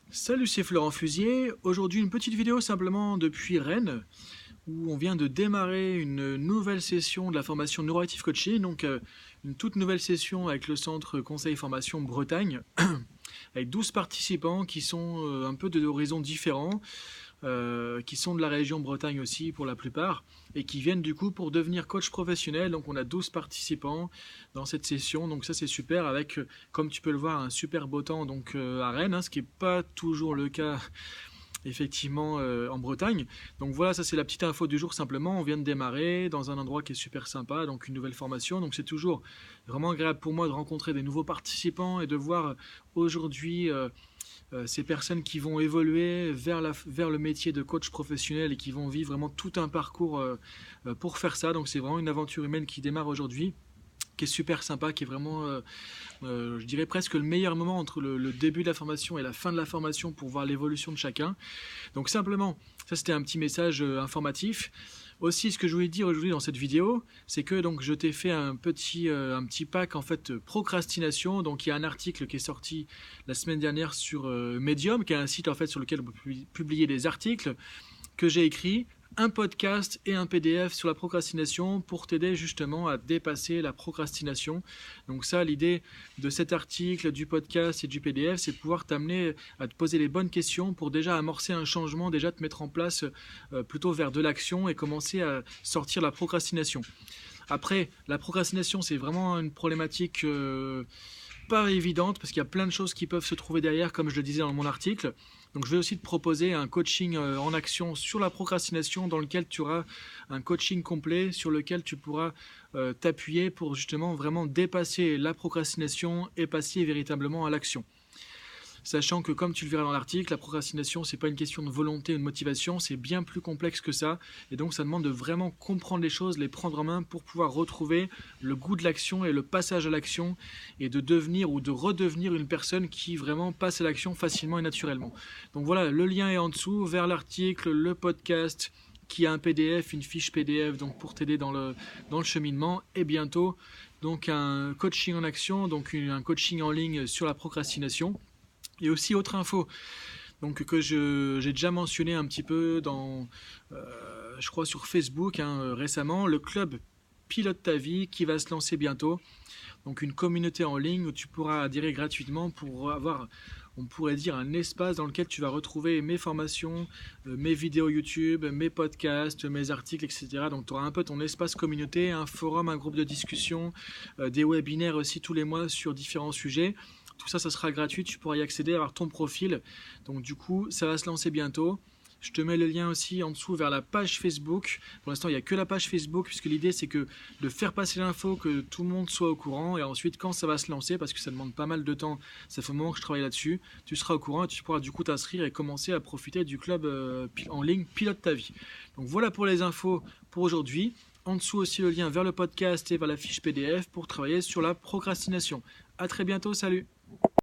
Salut, c'est Florent Fusier. Aujourd'hui, une petite vidéo simplement depuis Rennes, où on vient de démarrer une nouvelle session de la formation Neuroactive Coaching, donc une toute nouvelle session avec le centre Conseil Formation Bretagne, avec 12 participants qui sont un peu d'horizons différents, qui sont de la région Bretagne aussi pour la plupart, et qui viennent du coup pour devenir coach professionnel. Donc on a 12 participants dans cette session, donc ça c'est super, avec, comme tu peux le voir, un super beau temps donc, à Rennes, hein, ce qui n'est pas toujours le cas effectivement en Bretagne. Donc voilà, ça c'est la petite info du jour simplement. On vient de démarrer dans un endroit qui est super sympa, donc une nouvelle formation. Donc c'est toujours vraiment agréable pour moi de rencontrer des nouveaux participants et de voir aujourd'hui ces personnes qui vont évoluer vers le métier de coach professionnel et qui vont vivre vraiment tout un parcours pour faire ça. Donc c'est vraiment une aventure humaine qui démarre aujourd'hui, qui est super sympa, qui est vraiment, je dirais presque le meilleur moment entre le début de la formation et la fin de la formation pour voir l'évolution de chacun. Donc simplement, ça c'était un petit message informatif. Aussi, ce que je voulais dire aujourd'hui dans cette vidéo, c'est que donc je t'ai fait un petit pack en fait procrastination. Donc il y a un article qui est sorti la semaine dernière sur Medium, qui est un site en fait sur lequel on peut publier des articles que j'ai écrit, un podcast et un PDF sur la procrastination pour t'aider justement à dépasser la procrastination. Donc ça, l'idée de cet article, du podcast et du PDF, c'est de pouvoir t'amener à te poser les bonnes questions pour déjà amorcer un changement, déjà te mettre en place plutôt vers de l'action et commencer à sortir la procrastination. Après, la procrastination, c'est vraiment une problématique pas évidente parce qu'il y a plein de choses qui peuvent se trouver derrière, comme je le disais dans mon article. Donc je vais aussi te proposer un coaching en action sur la procrastination, dans lequel tu auras un coaching complet sur lequel tu pourras t'appuyer pour justement vraiment dépasser la procrastination et passer véritablement à l'action. Sachant que, comme tu le verras dans l'article, la procrastination, c'est pas une question de volonté ou de motivation, c'est bien plus complexe que ça. Et donc, ça demande de vraiment comprendre les choses, les prendre en main pour pouvoir retrouver le goût de l'action et le passage à l'action et de devenir ou de redevenir une personne qui vraiment passe à l'action facilement et naturellement. Donc voilà, le lien est en dessous vers l'article, le podcast qui a un PDF, une fiche PDF donc pour t'aider dans le cheminement, et bientôt donc un coaching en action, donc un coaching en ligne sur la procrastination. Et aussi autre info, donc que j'ai déjà mentionné un petit peu dans, je crois sur Facebook récemment, le club Pilote ta vie qui va se lancer bientôt. Donc une communauté en ligne où tu pourras adhérer gratuitement pour avoir, on pourrait dire, un espace dans lequel tu vas retrouver mes formations, mes vidéos YouTube, mes podcasts, mes articles, etc. Donc tu auras un peu ton espace communauté, un forum, un groupe de discussion, des webinaires aussi tous les mois sur différents sujets. Tout ça, ça sera gratuit, tu pourras y accéder, avoir ton profil. Donc du coup, ça va se lancer bientôt. Je te mets le lien aussi en dessous vers la page Facebook. Pour l'instant, il n'y a que la page Facebook, puisque l'idée, c'est que de faire passer l'info, que tout le monde soit au courant. Et ensuite, quand ça va se lancer, parce que ça demande pas mal de temps, ça fait un moment que je travaille là-dessus, tu seras au courant et tu pourras du coup t'inscrire et commencer à profiter du club en ligne Pilote ta vie. Donc voilà pour les infos pour aujourd'hui. En dessous aussi le lien vers le podcast et vers la fiche PDF pour travailler sur la procrastination. A très bientôt, salut!